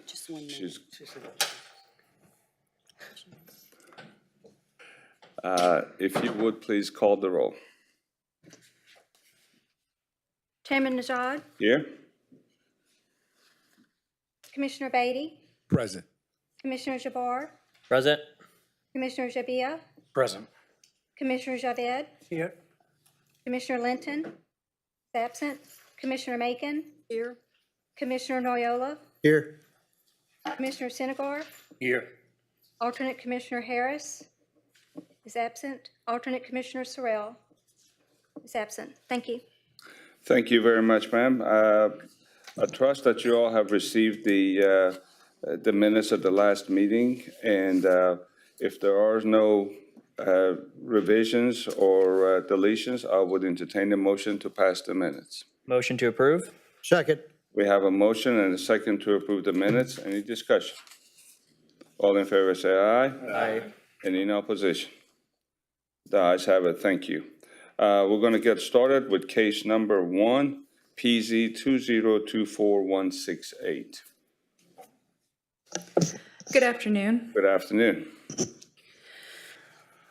Just 1 minute. She's, if you would, please call the roll. Chairman Najad, Here? Commissioner Beatty, Present. Commissioner Jabbar, Present. Commissioner Jabia, Present. Commissioner Javed, Here. Commissioner Linton, is absent, Commissioner Macon, Here. Commissioner Noyola, Here. Commissioner Sinegar, Here. alternate Commissioner Harris is absent, alternate Commissioner Sorrell is absent. Thank you. Thank you very much, ma'am. I trust that you all have received the minutes of the last meeting, and if there are no revisions or deletions, I would entertain a motion to pass the minutes. Motion to approve? Second. We have a motion and a second to approve the minutes. Any discussion? All in favor say aye. Aye. Any in opposition? The ayes have it. Thank you. We're going to get started with case number 1, PZ 2024168. Good afternoon. Good afternoon.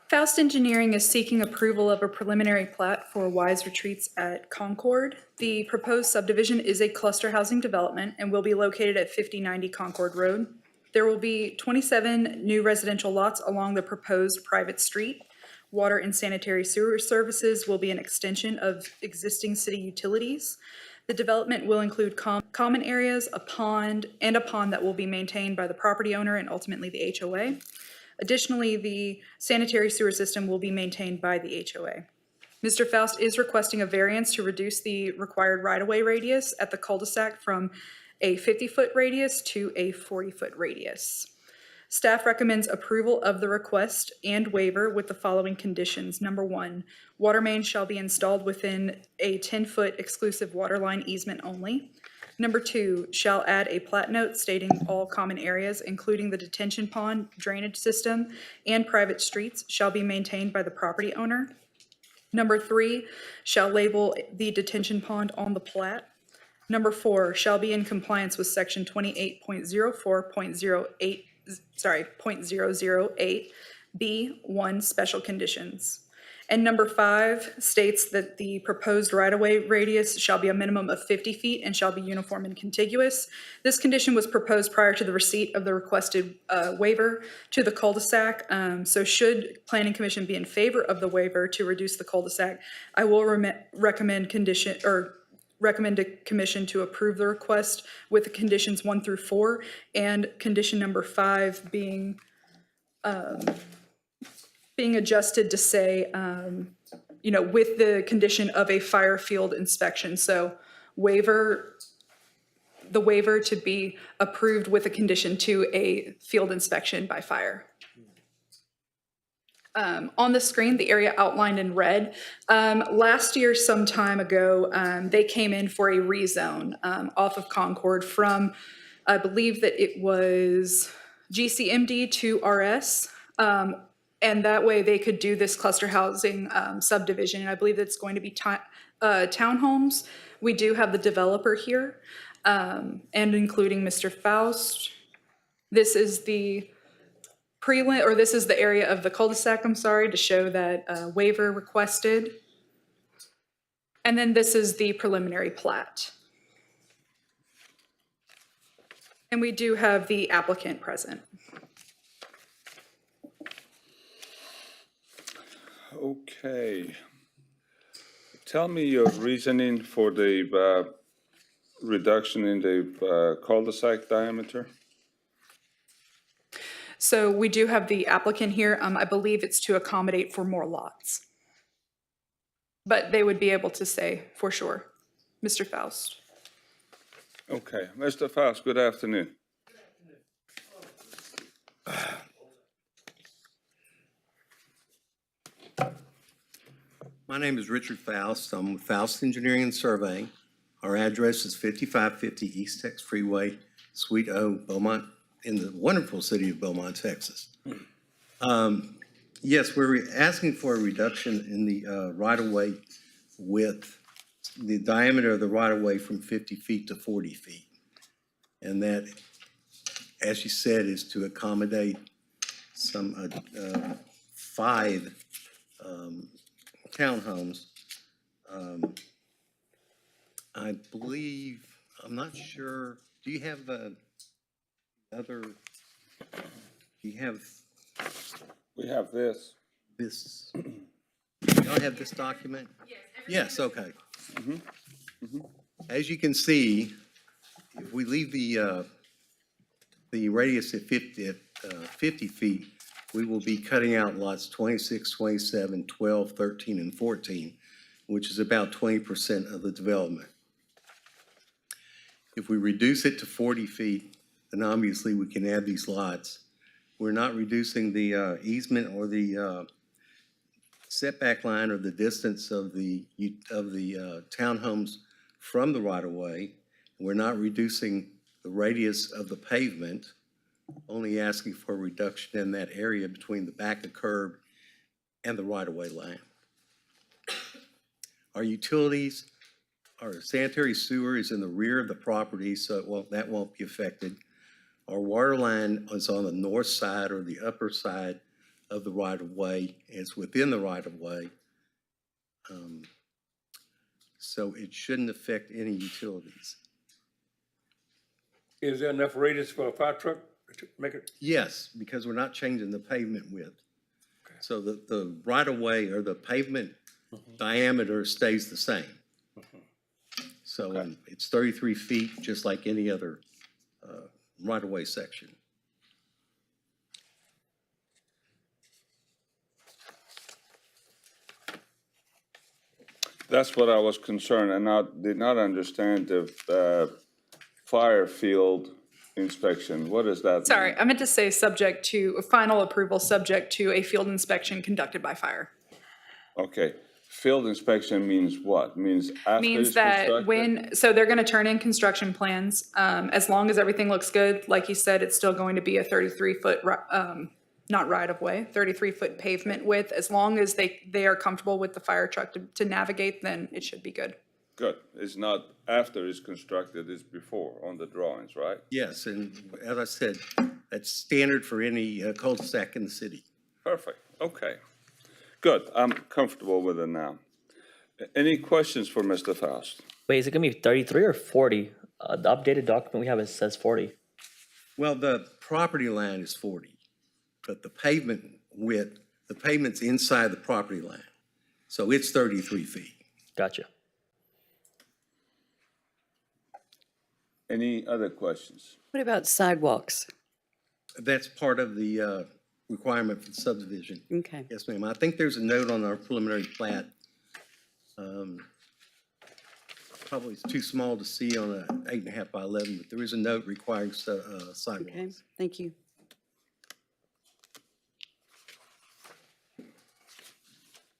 Faust Engineering is seeking approval of a preliminary plat for Wise Retreats at Concord. The proposed subdivision is a cluster housing development and will be located at 5090 Concord Road. There will be 27 new residential lots along the proposed private street. Water and sanitary sewer services will be an extension of existing city utilities. The development will include common areas, a pond that will be maintained by the property owner and ultimately the HOA. Additionally, the sanitary sewer system will be maintained by the HOA. Mr. Faust is requesting a variance to reduce the required right-of-way radius at the cul-de-sac from a 50-foot radius to a 40-foot radius. Staff recommends approval of the request and waiver with the following conditions. Number 1, water main shall be installed within a 10-foot exclusive water line easement only. Number 2, shall add a plat note stating all common areas, including the detention pond, drainage system, and private streets, shall be maintained by the property owner. Number 3, shall label the detention pond on the plat. Number 4, shall be in compliance with section 28.04.008 B1 special conditions. And number 5 states that the proposed right-of-way radius shall be a minimum of 50 feet and shall be uniform and contiguous. This condition was proposed prior to the receipt of the requested waiver to the cul-de-sac. So should Planning Commission be in favor of the waiver to reduce the cul-de-sac, I will recommend the commission to approve the request with the conditions 1 through 4, and condition number 5 being adjusted to say, with the condition of a fire field inspection. So the waiver to be approved with a condition to a field inspection by fire. On the screen, the area outlined in red. Last year, some time ago, they came in for a rezone off of Concord from, I believe that it was GCMD to RS. And that way they could do this cluster housing subdivision. And I believe it's going to be townhomes. We do have the developer here, and including Mr. Faust. This is the this is the area of the cul-de-sac, I'm sorry, to show that waiver requested. And then this is the preliminary plat. And we do have the applicant present. Okay. Tell me your reasoning for the reduction in the cul-de-sac diameter. So we do have the applicant here. I believe it's to accommodate for more lots. But they would be able to say for sure. Mr. Faust. Okay. Mr. Faust, good afternoon. My name is Richard Faust. I'm with Faust Engineering and Surveying. Our address is 5550 East Tex Freeway, Suite O, Beaumont, in the wonderful city of Beaumont, Texas. Yes, we're asking for a reduction in the right-of-way width, the diameter of the right-of-way from 50 feet to 40 feet. And that as you said, is to accommodate some 5 townhomes. I believe, I'm not sure, do you have other, do you have We have this. this? Y'all have this document? Yes, okay. As you can see, if we leave the radius at 50 feet, we will be cutting out lots 26, 27, 12, 13, and 14, which is about 20% of the development. If we reduce it to 40 feet, then obviously we can add these lots. We're not reducing the easement or the setback line or the distance of the townhomes from the right-of-way. We're not reducing the radius of the pavement, only asking for a reduction in that area between the back of curb and the right-of-way line. Our utilities, our sanitary sewer is in the rear of the property, so that won't be affected. Our water line is on the north side or the upper side of the right-of-way. It's within the right-of-way. So it shouldn't affect any utilities. Is there enough radius for a fire truck to make it? Yes, because we're not changing the pavement width. So the right-of-way or the pavement diameter stays the same. So it's 33 feet, just like any other right-of-way section. That's what I was concerned, and I did not understand the fire field inspection. What does that mean? Sorry, I meant to say subject to, final approval subject to a field inspection conducted by fire. Okay, field inspection means what? Means after Means it's that constructed? so they're gonna turn in construction plans. As long as everything looks good, like you said, it's still going to be a 33-foot, not right-of-way, 33-foot pavement width. As long as they are comfortable with the fire truck to navigate, then it should be good. Good. It's not after it's constructed, it's before on the drawings, right? Yes, and as I said, that's standard for any cul-de-sac in the city. Perfect. Okay. Good. I'm comfortable with it now. Any questions for Mr. Faust? Wait, is it gonna be 33 or 40? The updated document we have, it says 40. Well, the property line is 40, but the pavement width, the pavement's inside the property line. So it's 33 feet. Gotcha. Any other questions? What about sidewalks? That's part of the requirement for the subdivision. Okay. Yes, ma'am. I think there's a note on our preliminary plat. Probably it's too small to see on a 8.5 by 11, but there is a note requiring Okay, sidewalks. thank you.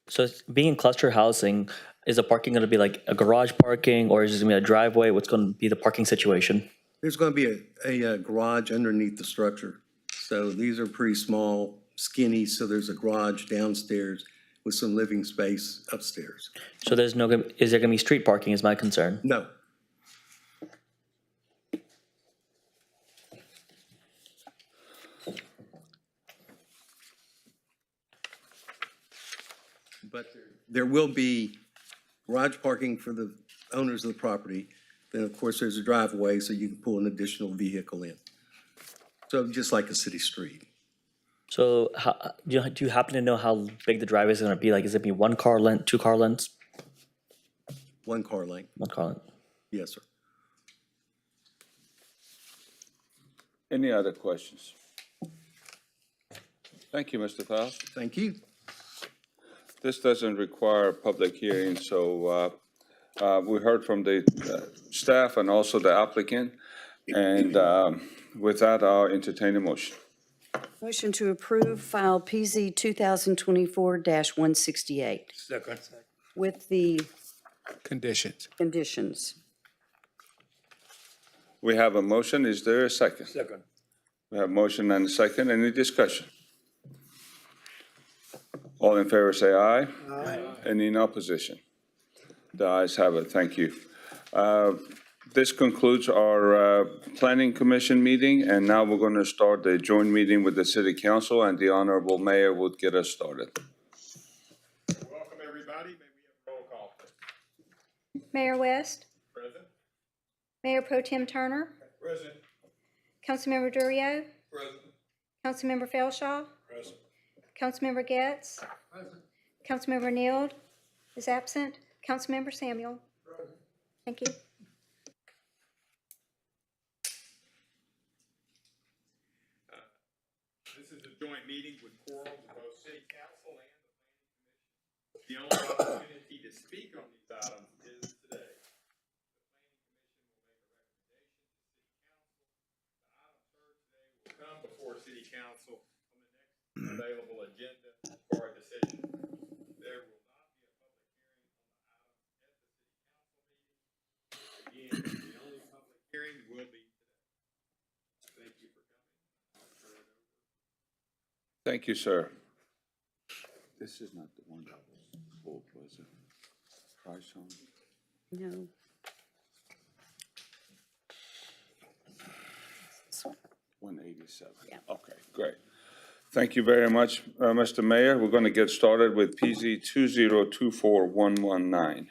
So being cluster housing, is the parking gonna be like a garage parking, or is it gonna be a driveway? What's gonna be the parking situation? There's going to be a garage underneath the structure. So these are pretty small, skinny, so there's a garage downstairs with some living space upstairs. So is there gonna be street parking is my concern? No. But there will be garage parking for the owners of the property. Then, of course, there's a driveway, so you can pull an additional vehicle in. So just like a city street. So do you happen to know how big the driveway is gonna be? Like, is it gonna be 1 car length, 2 car lengths? 1 car length. 1 car length. Yes, sir. Any other questions? Thank you, Mr. Faust. Thank you. This doesn't require a public hearing, so we heard from the staff and also the applicant. And with that, I'll entertain a motion. Motion to approve file PZ 2024-168 Second. with the Conditions. conditions. We have a motion. Is there a second? Second. We have a motion and a second. Any discussion? All in favor, say aye. Aye. Any in opposition? The ayes have it. Thank you. This concludes our Planning Commission meeting, and now we're going to start the joint meeting with the City Council, and the Honorable Mayor would get us started. Welcome, everybody. May we have roll call, please? Mayor West, Present. Mayor Pro Tem Turner, Present. Councilmember Durio, Present. Councilmember Felshaw, Present. Councilmember Getz, Councilmember Neild is absent, Councilmember Samuel. Thank you. This is a joint meeting with quorums of both City Council and the Planning Commission. The only opportunity to speak on these items is today. The Planning Commission will make a recommendation to City Council. The items heard today will come before City Council on the next available agenda for a decision. There will not be a public hearing on the item at the City Council meeting. Again, the only public hearing will be today. Thank you for coming. I'll turn it over. Thank you, sir. This is not the one that was pulled, was it? Price on? No. 187. Yeah. Okay, great. Thank you very much, Mr. Mayor. We're going to get started with PZ 2024119.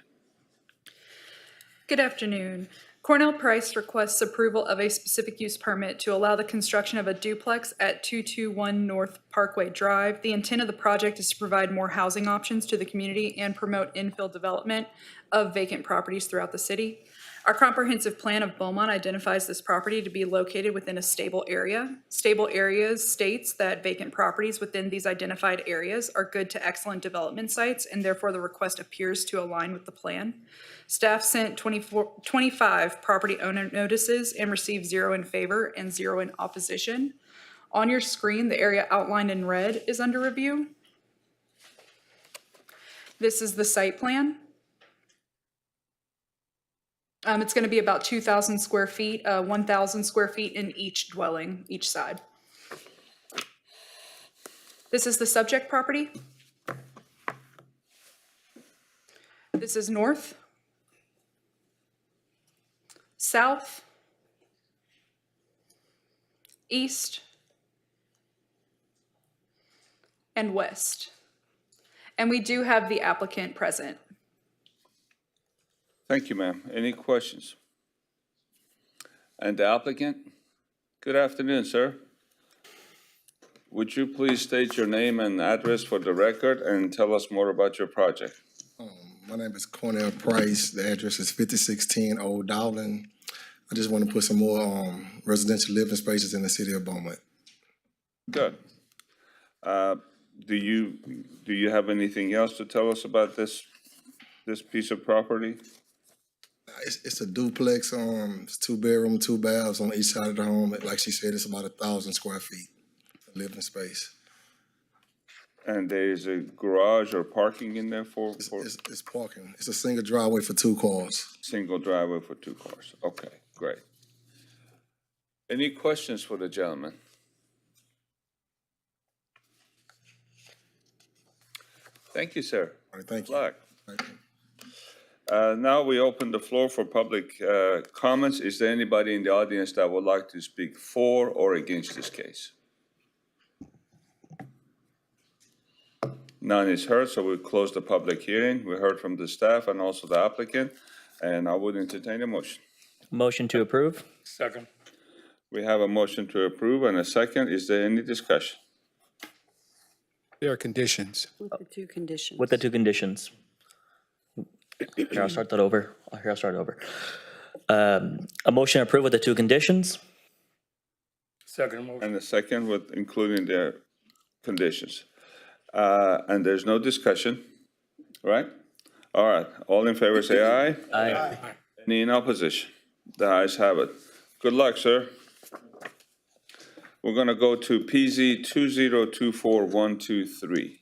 Good afternoon. Cornell Price requests approval of a specific use permit to allow the construction of a duplex at 221 North Parkway Drive. The intent of the project is to provide more housing options to the community and promote infill development of vacant properties throughout the city. Our comprehensive plan of Beaumont identifies this property to be located within a stable area. Stable areas states that vacant properties within these identified areas are good to excellent development sites, and therefore the request appears to align with the plan. Staff sent 25 property owner notices and received 0 in favor and 0 in opposition. On your screen, the area outlined in red is under review. This is the site plan. It's going to be about 2,000 square feet, 1,000 square feet in each dwelling, each side. This is the subject property. This is north, south, east, and west. And we do have the applicant present. Thank you, ma'am. Any questions? And the applicant? Good afternoon, sir. Would you please state your name and address for the record and tell us more about your project? My name is Cornell Price. The address is 5610 Old Dowling. I just want to put some more residential living spaces in the city of Beaumont. Good. Do you have anything else to tell us about this piece of property? It's a duplex, it's 2-bedroom, 2 baths on each side of the home. Like she said, it's about 1,000 square feet of living space. And there is a garage or parking in there for It's parking. It's a single driveway for 2 cars. single driveway for 2 cars? Okay, great. Any questions for the gentleman? Thank you, sir. All right, thank Good you. luck. All right. Now we open the floor for public comments. Is there anybody in the audience that would like to speak for or against this case? None is heard, so we close the public hearing. We heard from the staff and also the applicant, and I would entertain a motion. Motion to approve? Second. We have a motion to approve and a second. Is there any discussion? There are conditions. With the 2 conditions. With the 2 conditions. Here, I'll start that over. I'll start over. A motion approved with the 2 conditions? Second motion. And a second with including the conditions. And there's no discussion, right? All right, all in favor say aye. Aye. Any in opposition? The ayes have it. Good luck, sir. We're going to go to PZ 2024123.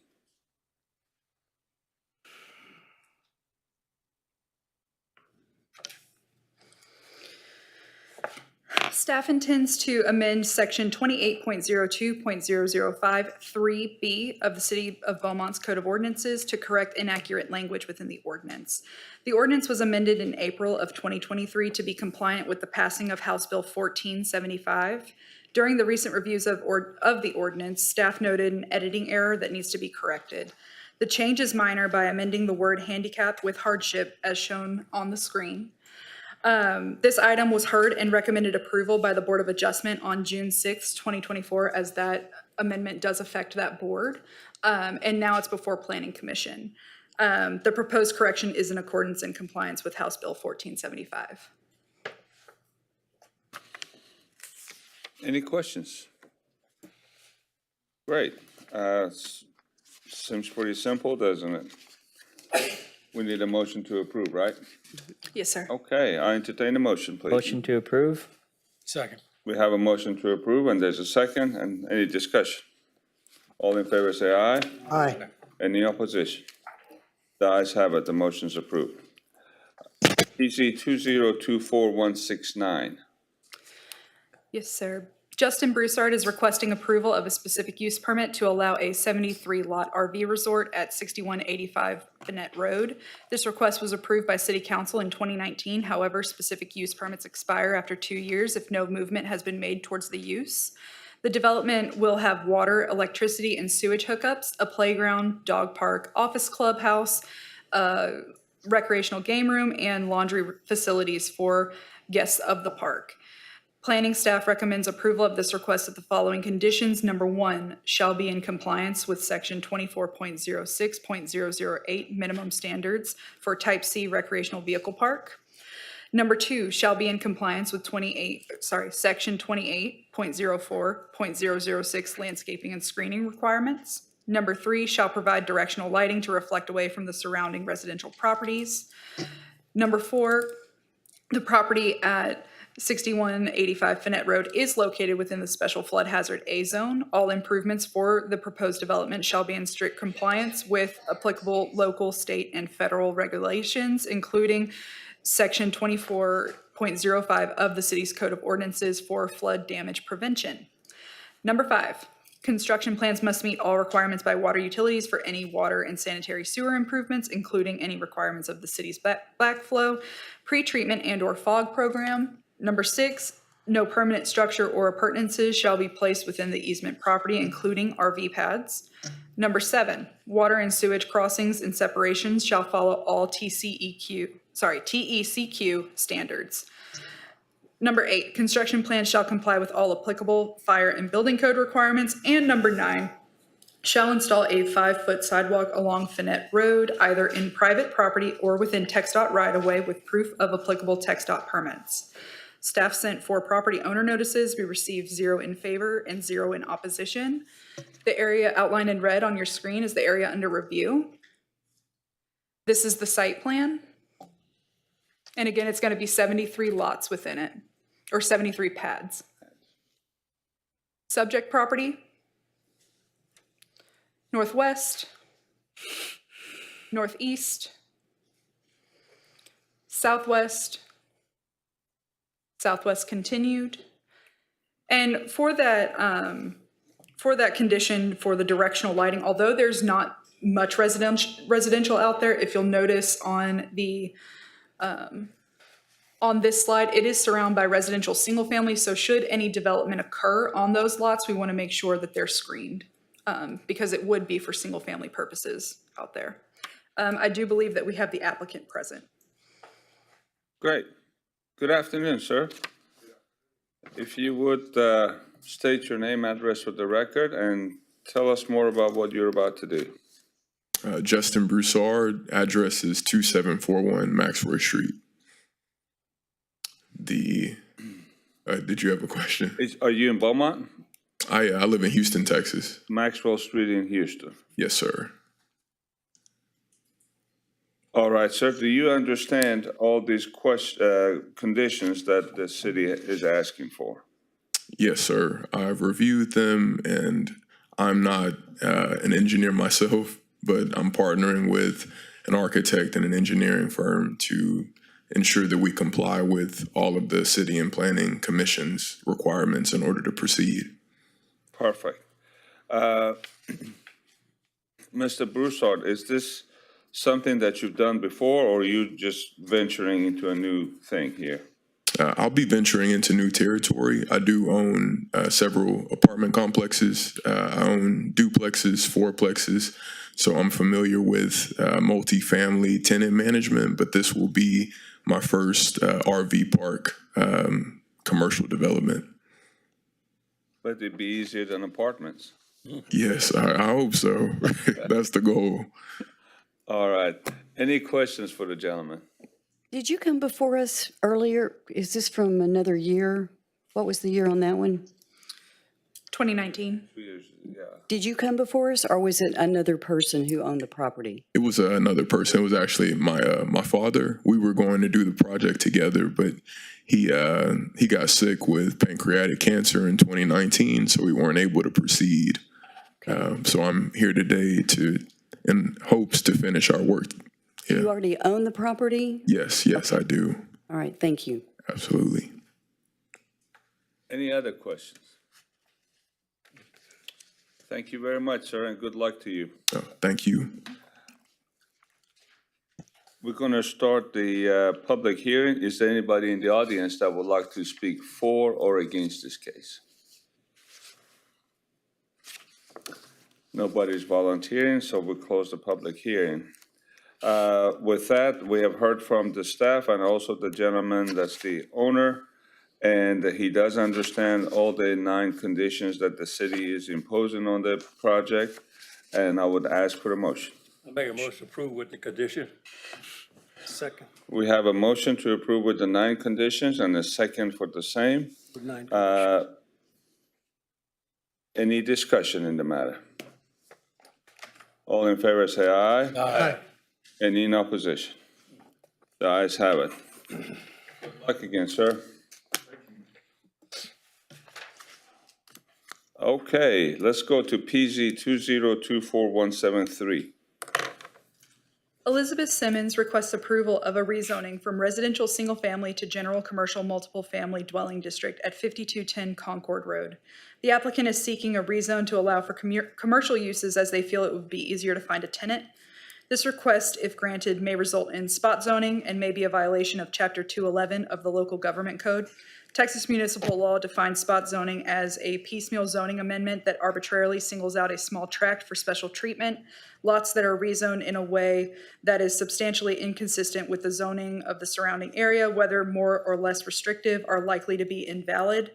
Staff intends to amend section 28.02.005(3)B of the City of Beaumont's Code of Ordinances to correct inaccurate language within the ordinance. The ordinance was amended in April of 2023 to be compliant with the passing of House Bill 1475. During the recent reviews of the ordinance, staff noted an editing error that needs to be corrected. The change is minor by amending the word handicap with hardship as shown on the screen. This item was heard and recommended approval by the Board of Adjustment on June 6, 2024, as that amendment does affect that board. And now it's before Planning Commission. The proposed correction is in accordance and compliance with House Bill 1475. Any questions? Great. Seems pretty simple, doesn't it? We need a motion to approve, right? Yes, sir. Okay, I entertain a motion, please. Motion to approve? Second. We have a motion to approve, and there's a second, and any discussion? All in favor say aye. Aye. Any opposition? The ayes have it, the motion's approved. PC 2024169. Yes, sir. Justin Broussard is requesting approval of a specific use permit to allow a 73-lot RV resort at 6185 Bennett Road. This request was approved by City Council in 2019. However, specific use permits expire after 2 years if no movement has been made towards the use. The development will have water, electricity, and sewage hookups, a playground, dog park, office clubhouse, recreational game room, and laundry facilities for guests of the park. Planning staff recommends approval of this request with the following conditions. Number 1, shall be in compliance with section 24.06.008 minimum standards for type C recreational vehicle park. Number 2, shall be in compliance with section 28.04.006 landscaping and screening requirements. Number 3, shall provide directional lighting to reflect away from the surrounding residential properties. Number 4, the property at 6185 Finette Road is located within the Special Flood Hazard A Zone. All improvements for the proposed development shall be in strict compliance with applicable local, state, and federal regulations, including Section 24.05 of the city's Code of Ordinances for flood damage prevention. Number 5, construction plans must meet all requirements by water utilities for any water and sanitary sewer improvements, including any requirements of the city's backflow, pre-treatment and/or fog program. Number 6, no permanent structure or appurtenances shall be placed within the easement property, including RV pads. Number 7, water and sewage crossings and separations shall follow all TECQ standards. Number 8, construction plans shall comply with all applicable fire and building code requirements. And number 9, shall install a 5-foot sidewalk along Finette Road, either in private property or within TxDOT right-of-way with proof of applicable TxDOT permits. Staff sent 4 property owner notices. We received 0 in favor and 0 in opposition. The area outlined in red on your screen is the area under review. This is the site plan. And again, it's going to be 73 lots within it, or 73 pads. Subject property, northwest, northeast, southwest, southwest continued. And for that condition for the directional lighting, although there's not much residential out there, if you'll notice on the on this slide, it is surrounded by residential single family. So should any development occur on those lots, we want to make sure that they're screened because it would be for single family purposes out there. I do believe that we have the applicant present. Great. Good afternoon, sir. If you would state your name, address for the record, and tell us more about what you're about to do. Justin Broussard, address is 2741 Maxwell Street. Did you have a question? Are you in Beaumont? I live in Houston, Texas. Maxwell Street in Houston. Yes, sir. All right, sir. Do you understand all these conditions that the city is asking for? Yes, sir. I've reviewed them, and I'm not an engineer myself, but I'm partnering with an architect and an engineering firm to ensure that we comply with all of the city and planning commission's requirements in order to proceed. Perfect. Mr. Broussard, is this something that you've done before, or are you just venturing into a new thing here? I'll be venturing into new territory. I do own several apartment complexes. I own duplexes, fourplexes, so I'm familiar with multifamily tenant management, but this will be my first RV park commercial development. But it'd be easier than apartments. Yes, I hope so. That's the goal. All right. Any questions for the gentleman? Did you come before us earlier? Is this from another year? What was the year on that one? 2019. 2 years, yeah. Did you come before us, or was it another person who owned the property? It was another person. It was actually my father. We were going to do the project together, but he got sick with pancreatic cancer in 2019, so we weren't able to proceed. So I'm here today in hopes to finish our work. Yeah. You already own the property? Yes, I do. All right, thank you. Absolutely. Any other questions? Thank you very much, sir, and good luck to you. Thank you. We're going to start the public hearing. Is there anybody in the audience that would like to speak for or against this case? Nobody's volunteering, so we'll close the public hearing. With that, we have heard from the staff and also the gentleman that's the owner, and he does understand all the 9 conditions that the city is imposing on the project, and I would ask for a motion. I make a motion to approve with the condition. Second. We have a motion to approve with the 9 conditions and a second for the same. With 9 Any discussion in the matter? All in favor say aye. Aye. Any in opposition? The ayes have it. Good luck again, sir. Okay, let's go to PZ 2024173. Elizabeth Simmons requests approval of a rezoning from residential single-family to general commercial multiple-family dwelling district at 5210 Concord Road. The applicant is seeking a rezone to allow for commercial uses as they feel it would be easier to find a tenant. This request, if granted, may result in spot zoning and may be a violation of Chapter 211 of the Local Government Code. Texas municipal law defines spot zoning as a piecemeal zoning amendment that arbitrarily singles out a small tract for special treatment. Lots that are rezoned in a way that is substantially inconsistent with the zoning of the surrounding area, whether more or less restrictive, are likely to be invalid.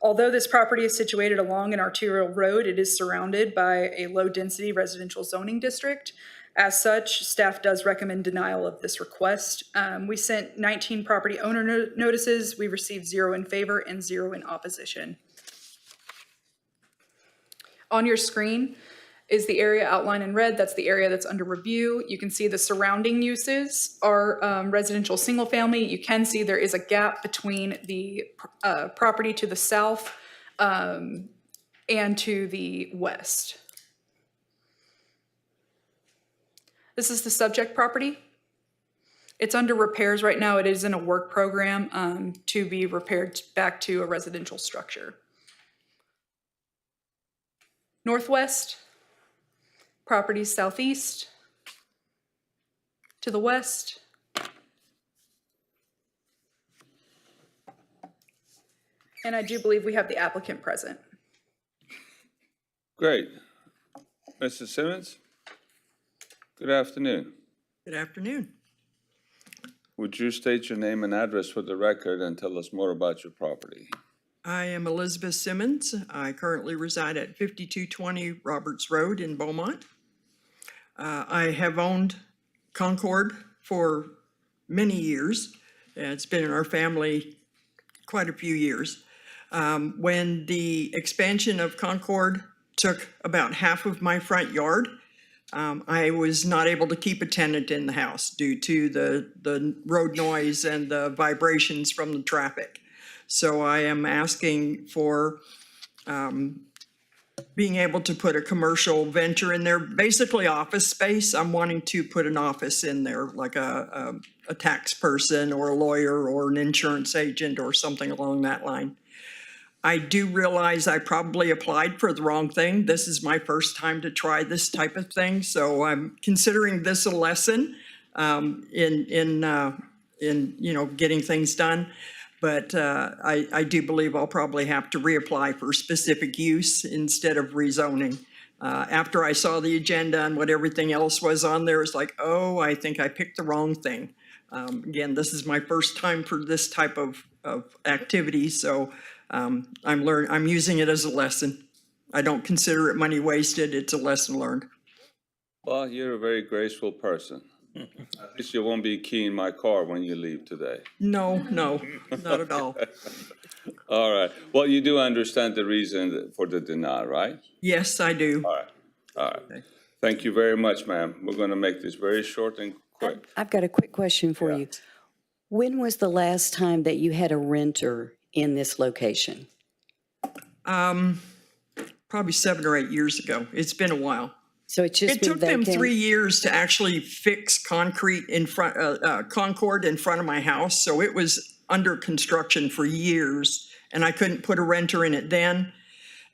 Although this property is situated along an arterial road, it is surrounded by a low-density residential zoning district. As such, staff does recommend denial of this request. We sent 19 property owner notices. We received 0 in favor and 0 in opposition. On your screen is the area outlined in red. That's the area that's under review. You can see the surrounding uses are residential single family. You can see there is a gap between the property to the south and to the west. This is the subject property. It's under repairs right now. It is in a work program to be repaired back to a residential structure. Northwest, property southeast, to the west. And I do believe we have the applicant present. Great. Mr. Simmons? Good afternoon. Good afternoon. Would you state your name and address for the record and tell us more about your property? I am Elizabeth Simmons. I currently reside at 5220 Roberts Road in Beaumont. I have owned Concord for many years. It's been in our family quite a few years. When the expansion of Concord took about half of my front yard, I was not able to keep a tenant in the house due to the road noise and the vibrations from the traffic. So I am asking for being able to put a commercial venture in there, basically office space. I'm wanting to put an office in there, like a tax person or a lawyer or an insurance agent or something along that line. I do realize I probably applied for the wrong thing. This is my first time to try this type of thing, so I'm considering this a lesson in getting things done. But I do believe I'll probably have to reapply for specific use instead of rezoning. After I saw the agenda and what everything else was on there, it's like, oh, I think I picked the wrong thing. Again, this is my first time for this type of activity, so I'm using it as a lesson. I don't consider it money wasted. It's a lesson learned. Well, you're a very graceful person. At least you won't be keying my car when you leave today. No, not at all. All right. Well, you do understand the reason for the denial, right? Yes, I do. All right. Thank you very much, ma'am. We're going to make this very short and quick. I've got a quick question for you. When was the last time that you had a renter in this location? Probably 7 or 8 years ago. It's been a while. So it's just It been took them vacant? 3 years to actually fix concrete in front, Concord in front of my house. So it was under construction for years, and I couldn't put a renter in it then.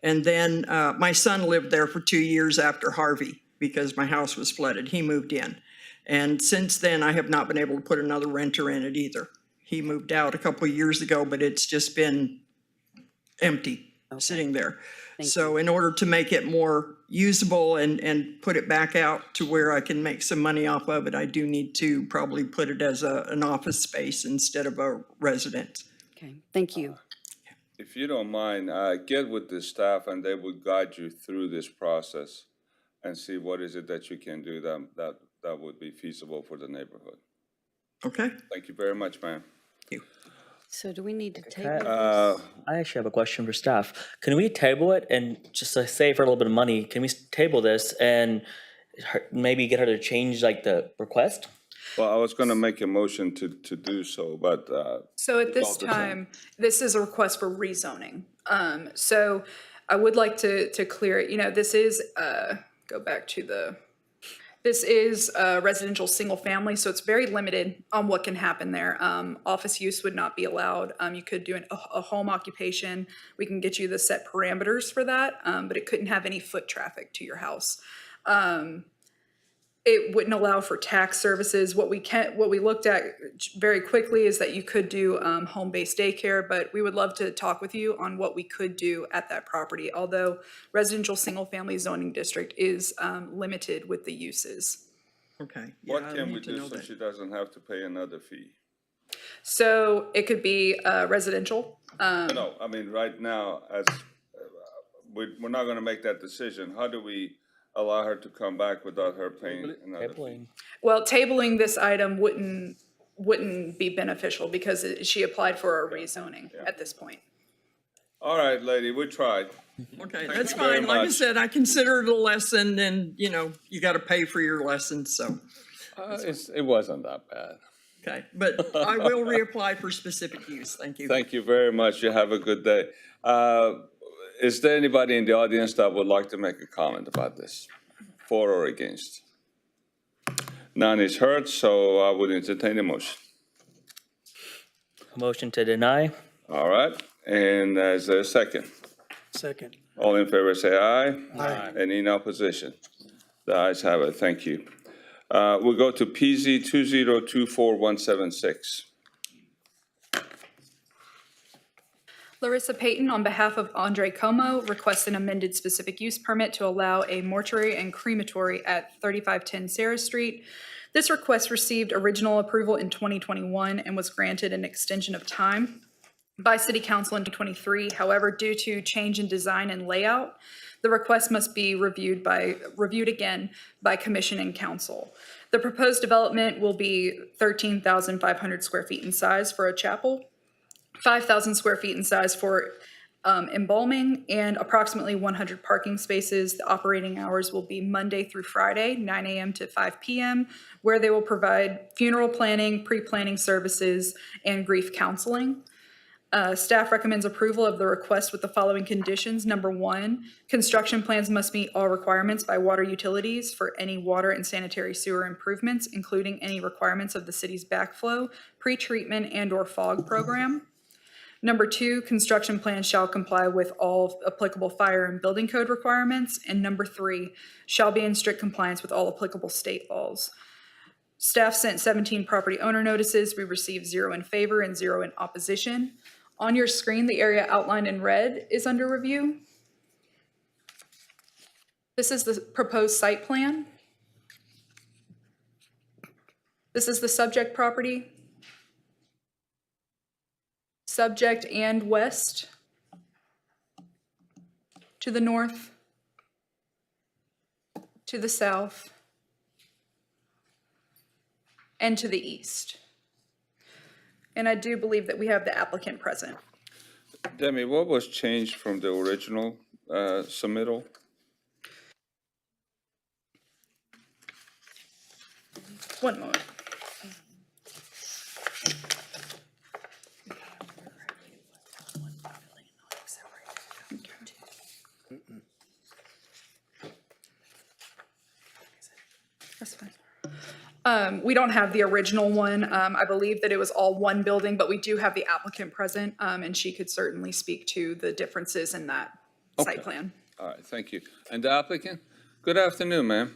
And then my son lived there for 2 years after Harvey because my house was flooded. He moved in. And since then, I have not been able to put another renter in it either. He moved out a couple of years ago, but it's just been empty, sitting there. So in order to make it more usable and put it back out to where I can make some money off of it, I do need to probably put it as an office space instead of a residence. Okay, thank you. If you don't mind, get with the staff and they will guide you through this process and see what is it that you can do that would be feasible for the neighborhood. Okay. Thank you very much, ma'am. So do we need to take I actually have a question for staff. Can we table it and just to save her a little bit of money, can we table this and maybe get her to change like the request? Well, I was going to make a motion to do so, but. So at this time, this is a request for rezoning. So I would like to clear it, this is, go back to this is a residential single family, so it's very limited on what can happen there. Office use would not be allowed. You could do a home occupation. We can get you the set parameters for that, but it couldn't have any foot traffic to your house. It wouldn't allow for tax services. What we looked at very quickly is that you could do home-based daycare, but we would love to talk with you on what we could do at that property. Although residential single-family zoning district is limited with the uses. Okay. What can we do so she doesn't have to pay another fee? So it could be residential. No, I mean, right now, as we're not going to make that decision. How do we allow her to come back without her paying another fee? Well, tabling this item wouldn't be beneficial because she applied for a rezoning at this point. All right, lady, we tried. Okay, Thank that's you very fine. Like I much. said, I consider it a lesson and, you got to pay for your lessons, so. It wasn't that bad. Okay, but I will reapply for specific use. Thank you. Thank you very much. You have a good day. Is there anybody in the audience that would like to make a comment about this, for or against? None is heard, so I would entertain a motion. A motion to deny? All right, and is there a second? Second. All in favor say aye. Aye. Any in opposition? The ayes have it. Thank you. We'll go to PZ 2024176. Larissa Payton, on behalf of Andre Como, requests an amended specific use permit to allow a mortuary and crematory at 3510 Sarah Street. This request received original approval in 2021 and was granted an extension of time by City Council in 2023. However, due to change in design and layout, the request must be reviewed again by Commission and Council. The proposed development will be 13,500 square feet in size for a chapel, 5,000 square feet in size for embalming, and approximately 100 parking spaces. The operating hours will be Monday through Friday, 9 a.m. to 5 p.m., where they will provide funeral planning, pre-planning services, and grief counseling. Staff recommends approval of the request with the following conditions. Number 1, construction plans must meet all requirements by water utilities for any water and sanitary sewer improvements, including any requirements of the city's backflow, pretreatment, and/or fog program. Number 2, construction plans shall comply with all applicable fire and building code requirements. And number 3, shall be in strict compliance with all applicable state laws. Staff sent 17 property owner notices. We received 0 in favor and 0 in opposition. On your screen, the area outlined in red is under review. This is the proposed site plan. This is the subject property. Subject and west to the north, to the south, and to the east. And I do believe that we have the applicant present. Demi, what was changed from the original submittal? One moment. That's fine. We don't have the original one. I believe that it was all one building, but we do have the applicant present, and she could certainly speak to the differences in that site plan. All right, thank you. And the applicant? Good afternoon, ma'am.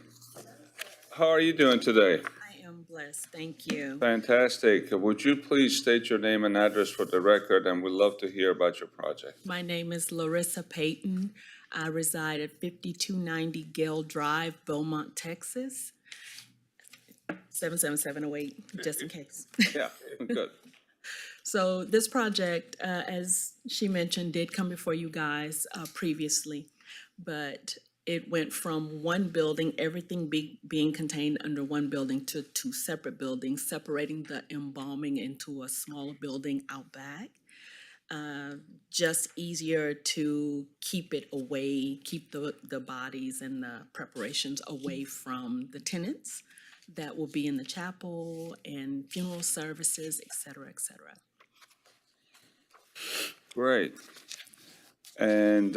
How are you doing today? I am blessed, thank you. Fantastic. Would you please state your name and address for the record, and we'd love to hear about your project. My name is Larissa Payton. I reside at 5290 Gale Drive, Beaumont, Texas. 77708, just in case. Yeah, good. So this project, as she mentioned, did come before you guys previously, but it went from one building, everything being contained under one building, to 2 separate buildings, separating the embalming into a smaller building out back. Just easier to keep it away, keep the bodies and the preparations away from the tenants that will be in the chapel and funeral services, et cetera, et cetera. Great. And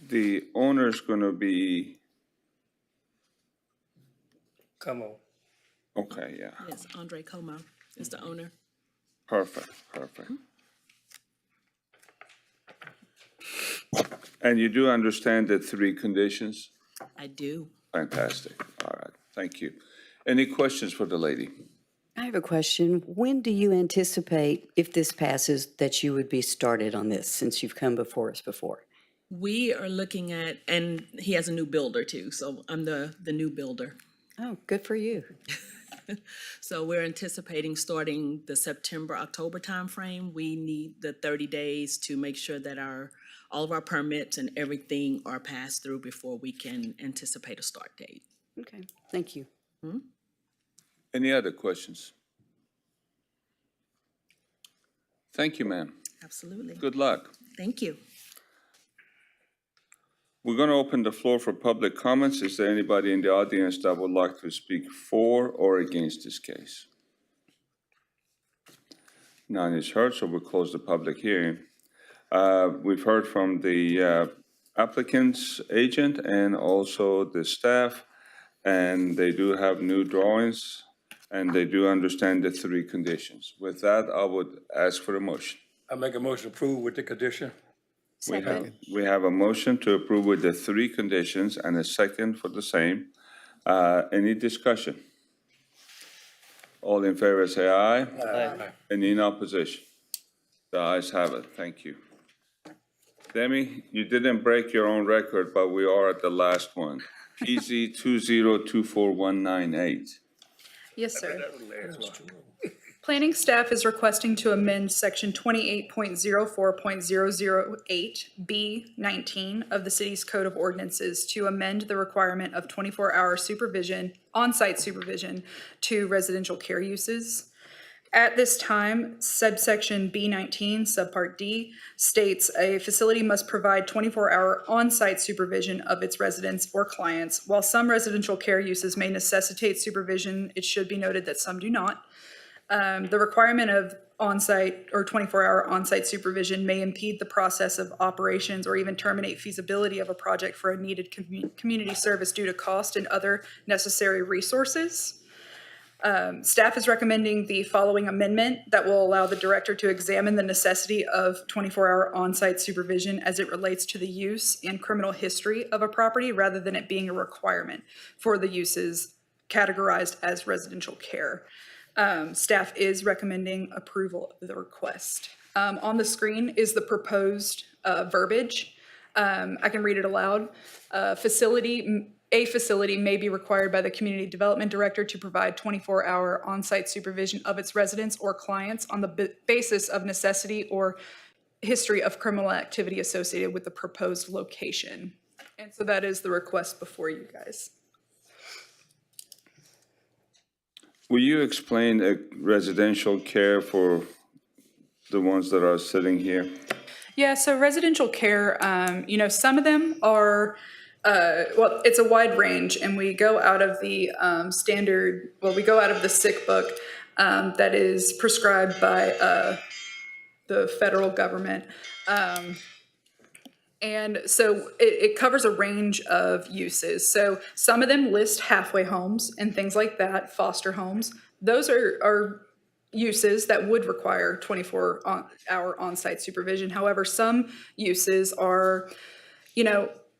the owner's going to be, Come on. okay, yeah, Yes, Andre Como is the owner. perfect, perfect. And you do understand the 3 conditions? I do. Fantastic. All right, thank you. Any questions for the lady? I have a question. When do you anticipate, if this passes, that you would be started on this, since you've come before us before? We are looking at, and he has a new builder too, so I'm the new builder. Oh, good for you. So we're anticipating starting the September, October timeframe. We need the 30 days to make sure that all of our permits and everything are passed through before we can anticipate a start date. Okay, thank you. Any other questions? Thank you, ma'am. Absolutely. Good luck. Thank you. We're going to open the floor for public comments. Is there anybody in the audience that would like to speak for or against this case? None is heard, so we'll close the public hearing. We've heard from the applicant's agent and also the staff, and they do have new drawings, and they do understand the 3 conditions. With that, I would ask for a motion. I make a motion to approve with the condition. We have a motion to approve with the 3 conditions and a second for the same. Any discussion? All in favor say aye. Aye. Any in opposition? The ayes have it. Thank you. Demi, you didn't break your own record, but we are at the last one. PZ 2024198. Yes, sir. Planning staff is requesting to amend section 28.04.008B19 of the city's Code of Ordinances to amend the requirement of 24-hour supervision, on-site supervision to residential care uses. At this time, subsection B19, subpart D, states a facility must provide 24-hour on-site supervision of its residents or clients. While some residential care uses may necessitate supervision, it should be noted that some do not. The requirement of on-site or 24-hour on-site supervision may impede the process of operations or even terminate feasibility of a project for a needed community service due to cost and other necessary resources. Staff is recommending the following amendment that will allow the director to examine the necessity of 24-hour on-site supervision as it relates to the use and criminal history of a property rather than it being a requirement for the uses categorized as residential care. Staff is recommending approval of the request. On the screen is the proposed verbiage. I can read it aloud. A facility may be required by the community development director to provide 24-hour on-site supervision of its residents or clients on the basis of necessity or history of criminal activity associated with the proposed location. And so that is the request before you guys. Will you explain residential care for the ones that are sitting here? Yeah, so residential care, some of them are, well, it's a wide range, and we go out of the we go out of the sick book that is prescribed by the federal government. And so it covers a range of uses. So some of them list halfway homes and things like that, foster homes. Those are uses that would require 24-hour on-site supervision. However, some uses are,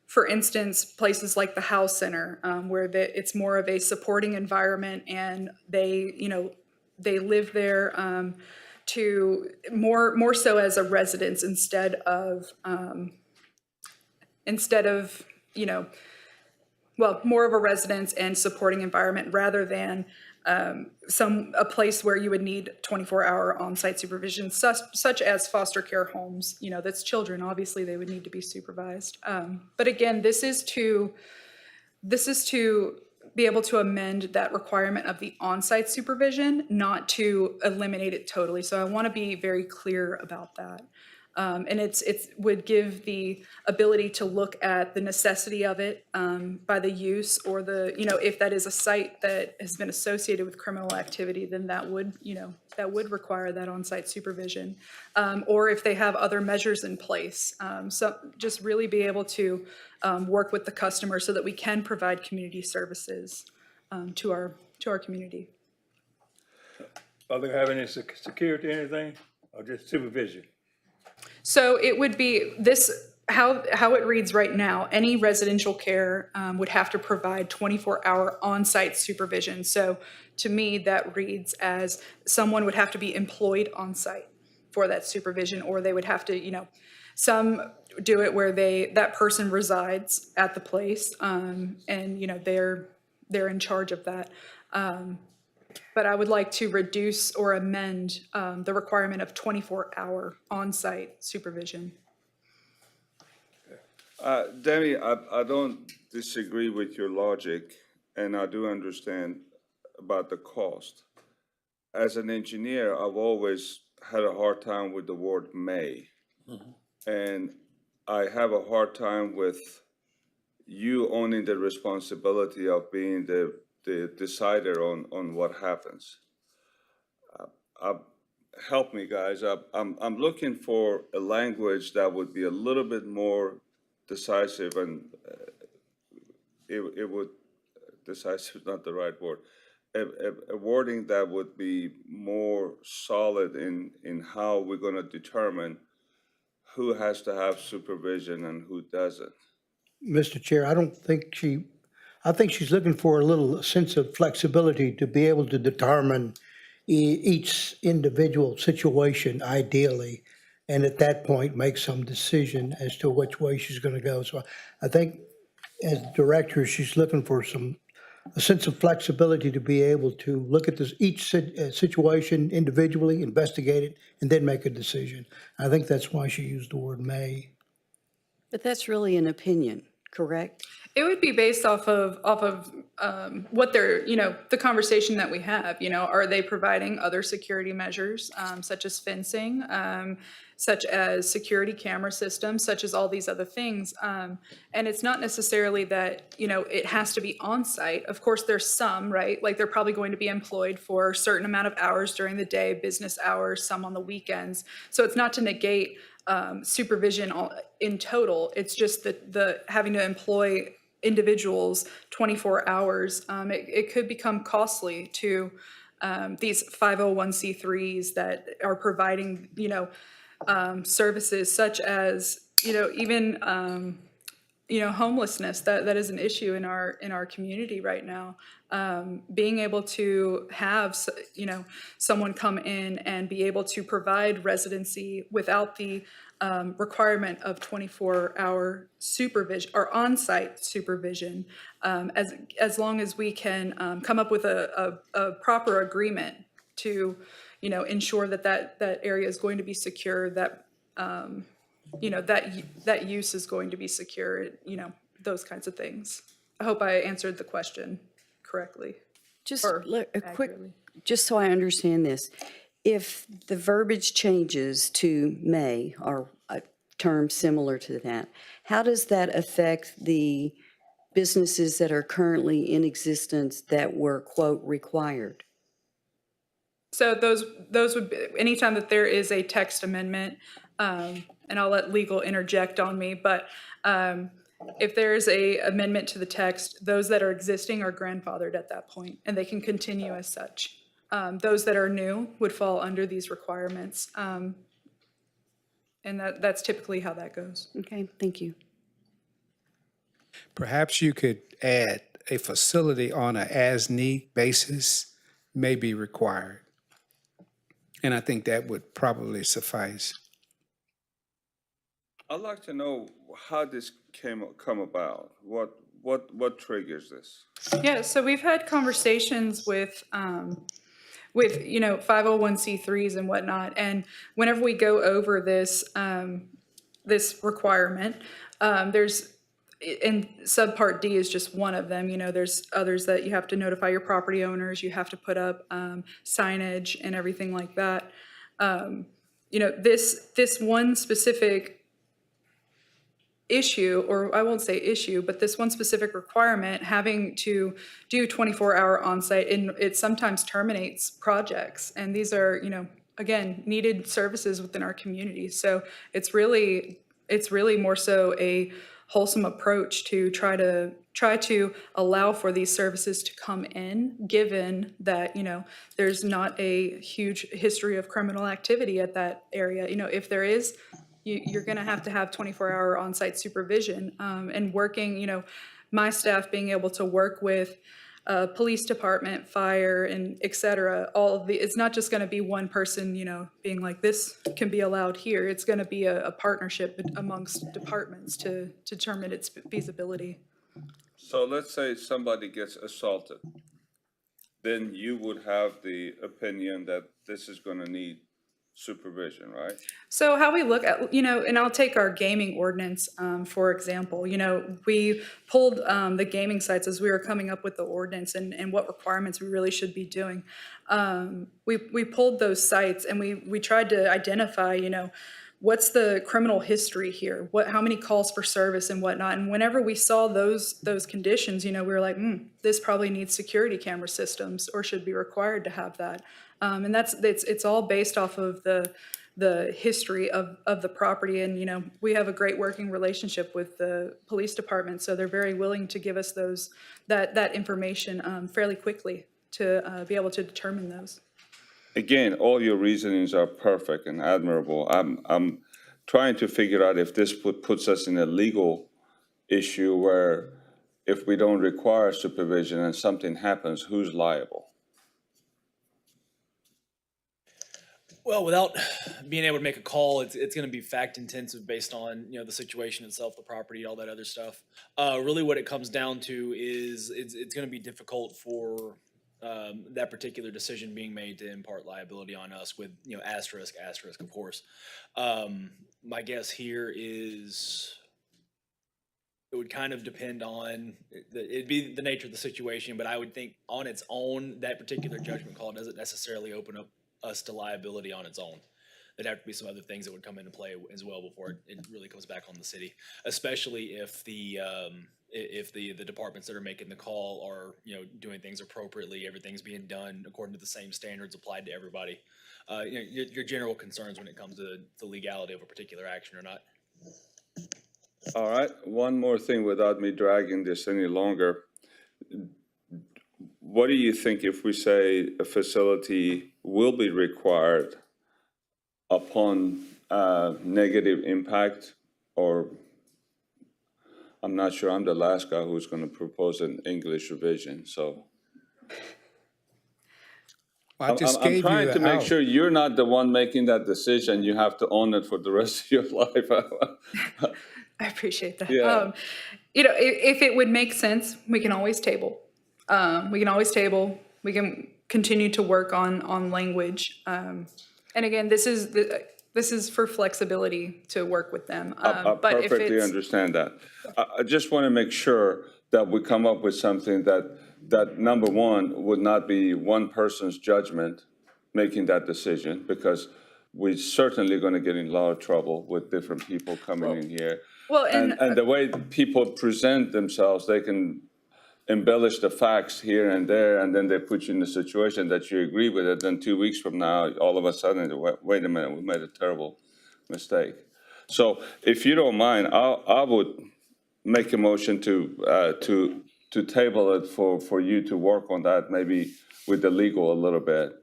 for instance, places like the House Center, where it's more of a supporting environment, and they live there to more so as a residence instead of more of a residence and supporting environment rather than a place where you would need 24-hour on-site supervision, such as foster care homes. That's children. Obviously, they would need to be supervised. But again, this is to be able to amend that requirement of the on-site supervision, not to eliminate it totally. So I want to be very clear about that. And it would give the ability to look at the necessity of it by the use, or if that is a site that has been associated with criminal activity, then that would require that on-site supervision. Or if they have other measures in place. So just really be able to work with the customer so that we can provide community services to our community. Are they having any security or anything, or just supervision? So it would be how it reads right now, any residential care would have to provide 24-hour on-site supervision. So to me, that reads as someone would have to be employed on-site for that supervision, or they would have to, some do it where that person resides at the place, and they're in charge of that. But I would like to reduce or amend the requirement of 24-hour on-site supervision. Demi, I don't disagree with your logic, and I do understand about the cost. As an engineer, I've always had a hard time with the word may. And I have a hard time with you owning the responsibility of being the decider on what happens. Help me, guys. I'm looking for a language that would be a little bit more decisive, and it would, decisive is not the right word, a wording that would be more solid in how we're going to determine who has to have supervision and who doesn't. Mr. Chair, I think she's looking for a little sense of flexibility to be able to determine each individual situation ideally, and at that point make some decision as to which way she's going to go. So I think as director, she's looking for a sense of flexibility to be able to look at each situation individually, investigate it, and then make a decision. I think that's why she used the word may. But that's really an opinion, correct? It would be based off of what they're, the conversation that we have, are they providing other security measures, such as fencing, such as security camera systems, such as all these other things. And it's not necessarily that, it has to be on site. Of course, there's some, right? Like they're probably going to be employed for a certain amount of hours during the day, business hours, some on the weekends. So it's not to negate supervision in total. It's just that the having to employ individuals 24 hours, it could become costly to these 501c3s that are providing, services such as, even, homelessness. That is an issue in our community right now. Being able to have, someone come in and be able to provide residency without the requirement of 24-hour supervision or on-site supervision, as long as we can come up with a proper agreement to, ensure that area is going to be secure, that that use is going to be secure, those kinds of things. I hope I answered the question correctly. Just or a quick, accurately. just so I understand this, if the verbiage changes to may, or a term similar to that, how does that affect the businesses that are currently in existence that were, quote, required? So those would be, anytime that there is a text amendment, and I'll let legal interject on me, but if there's a amendment to the text, those that are existing are grandfathered at that point, and they can continue as such. Those that are new would fall under these requirements, and that's typically how that goes. Okay, thank you. Perhaps you could add a facility on a as-need basis may be required. And I think that would probably suffice. I'd like to know how this come about. What triggers this? Yeah, so we've had conversations with 501c3s and whatnot, and whenever we go over this this requirement, there's, and subpart D is just one of them. There's others that you have to notify your property owners, you have to put up signage and everything like that. This one specific issue, or I won't say issue, but this one specific requirement, having to do 24-hour on-site, and it sometimes terminates projects. And these are, again, needed services within our community. So it's really more so a wholesome approach to try to allow for these services to come in, given that, there's not a huge history of criminal activity at that area. If there is, you're going to have 24-hour on-site supervision, and working, my staff being able to work with police department, fire, and et cetera. All of it's not just going to be one person, being like, this can be allowed here. It's going to be a partnership amongst departments to determine its feasibility. So let's say somebody gets assaulted. Then you would have the opinion that this is going to need supervision, right? So how we look at, and I'll take our gaming ordinance, for example. We pulled the gaming sites as we were coming up with the ordinance and what requirements we really should be doing. We pulled those sites and we tried to identify, what's the criminal history here? How many calls for service and whatnot? And whenever we saw those conditions, we were like, this probably needs security camera systems or should be required to have that. And it's all based off of the history of the property. And, we have a great working relationship with the police department, so they're very willing to give us that information fairly quickly to be able to determine those. Again, all your reasonings are perfect and admirable. I'm trying to figure out if this puts us in a legal issue where if we don't require supervision and something happens, who's liable? Well, without being able to make a call, it's going to be fact intensive based on the situation itself, the property, all that other stuff. Really, what it comes down to is it's going to be difficult for that particular decision being made to impart liability on us with asterisk, of course. My guess here is it would kind of depend on, it'd be the nature of the situation, but I would think on its own, that particular judgment call doesn't necessarily open up us to liability on its own. There'd have to be some other things that would come into play as well before it really comes back on the city, especially if the departments that are making the call are, doing things appropriately, everything's being done according to the same standards applied to everybody. Your general concerns when it comes to the legality of a particular action or not. All right, one more thing without me dragging this any longer. What do you think if we say a facility will be required upon negative impact, or I'm not sure, I'm the last guy who's going to propose an English revision, so. I just I'm gave you trying to an make out. sure you're not the one making that decision. You have to own it for the rest of your life. I appreciate that. Yeah. If it would make sense, we can always table. We can continue to work on language. And again, this is for flexibility to work with them. I But if perfectly it's, understand that. I just want to make sure that we come up with something that number one, would not be one person's judgment making that decision, because we're certainly going to get in a lot of trouble with different people coming in here. well, And the way people present themselves, they can embellish the facts here and there, and then they put you in a situation that you agree with it. Then 2 weeks from now, all of a sudden, wait a minute, we made a terrible mistake. So if you don't mind, I would make a motion to table it for you to work on that, maybe with the legal a little bit,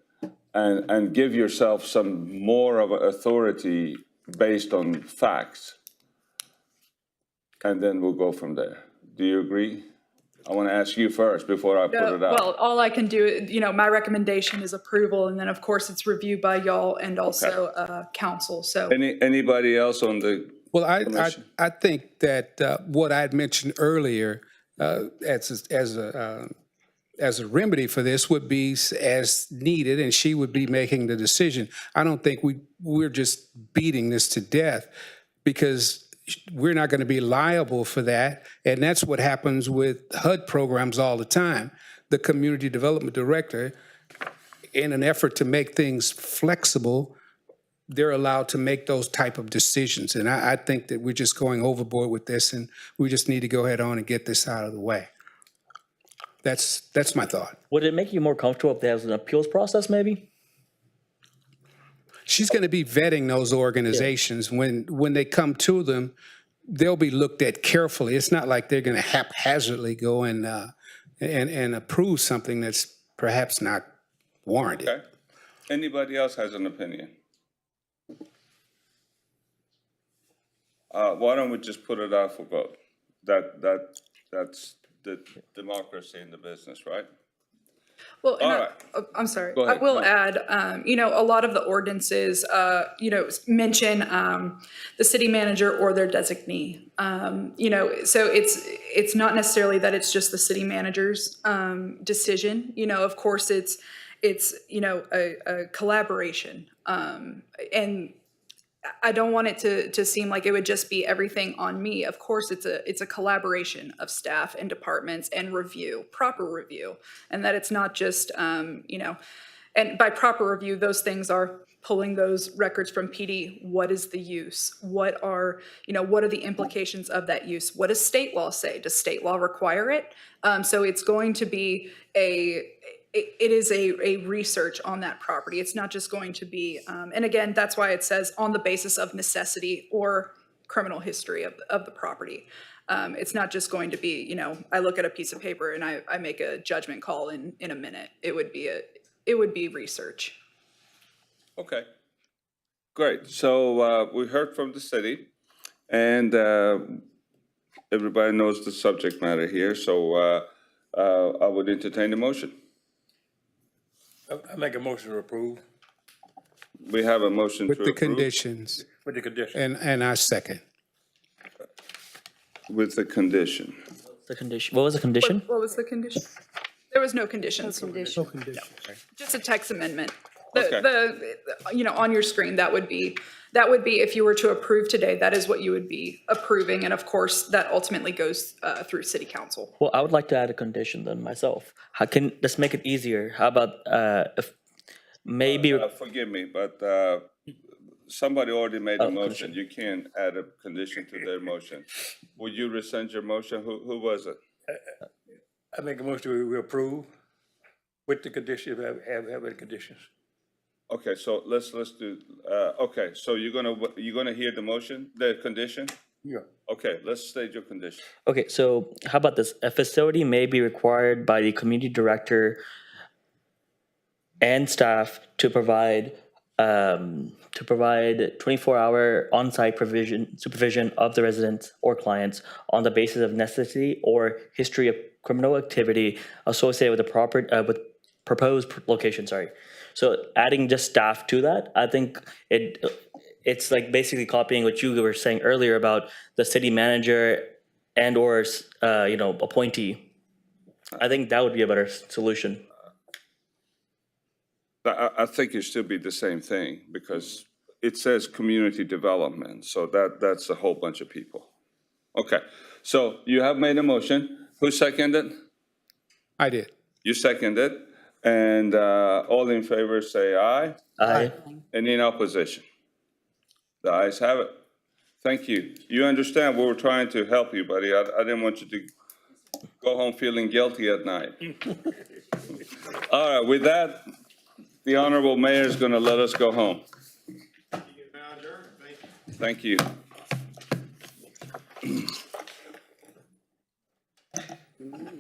and give yourself some more of an authority based on facts. And then we'll go from there. Do you agree? I want to ask you first before I put it out. well, all I can do, my recommendation is approval, and then of course it's reviewed by y'all and also council. So Anybody else on the Well, commission? I think that what I had mentioned earlier as a remedy for this would be as needed, and she would be making the decision. I don't think we're just beating this to death, because we're not going to be liable for that. And that's what happens with HUD programs all the time. The community development director, in an effort to make things flexible, they're allowed to make those type of decisions. And I think that we're just going overboard with this, and we just need to go ahead on and get this out of the way. That's my thought. Would it make you more comfortable if there's an appeals process, maybe? She's going to be vetting those organizations. When they come to them, they'll be looked at carefully. It's not like they're going to haphazardly go and approve something that's perhaps not warranted. Okay. Anybody else has an opinion? Why don't we just put it out for vote? That's the democracy in the business, right? Well, All right. I'm sorry. Go ahead. I will No. add, a lot of the ordinances, mention the city manager or their designee. So it's not necessarily that it's just the city manager's decision. Of course, it's a collaboration. And I don't want it to seem like it would just be everything on me. Of course, it's a collaboration of staff and departments and proper review, and that it's not just, and by proper review, those things are pulling those records from PD. What is the use? What are the implications of that use? What does state law say? Does state law require it? So it's going to be it is a research on that property. It's not just going to be, and again, that's why it says on the basis of necessity or criminal history of the property. It's not just going to be, I look at a piece of paper and I make a judgment call in a minute. It would be research. Okay, great. So we heard from the city, and everybody knows the subject matter here, so I would entertain the motion. I make a motion to approve We have a motion to With the approve. conditions, with the condition. and I second. With the condition. The condition, what was the condition? What was the condition? There was no conditions. No condition. Just a text amendment. Okay. On your screen, that would be That would be, if you were to approve today, that is what you would be approving. And of course, that ultimately goes through city council. Well, I would like to add a condition then myself. How can, let's make it easier. How about, if maybe, Forgive me, but somebody already made a Oh, motion. You can't add a condition to their motion. Would you rescind your motion? Who was it? I make a motion we approve with the condition, have the conditions. Okay, so let's do, okay, so you're gonna hear the motion, the condition? Yeah. Okay, let's state your condition. okay, so how about this? A facility may be required by the community director and staff to provide 24-hour on-site supervision of the residents or clients on the basis of necessity or history of criminal activity associated with the with proposed location, sorry. So adding just staff to that, I think it's like basically copying what you were saying earlier about the city manager and or, appointee. I think that would be a better solution. I think it should be the same thing because it says community development, so that's a whole bunch of people. Okay, so you have made a motion. Who seconded? I did. You seconded, and all in favor say aye. Aye. Any in opposition? The ayes have it. Thank you. You understand we were trying to help you, buddy. I didn't want you to go home feeling guilty at night. All right, with that, the Honorable Mayor is going to let us go home. Thank you. Thank you.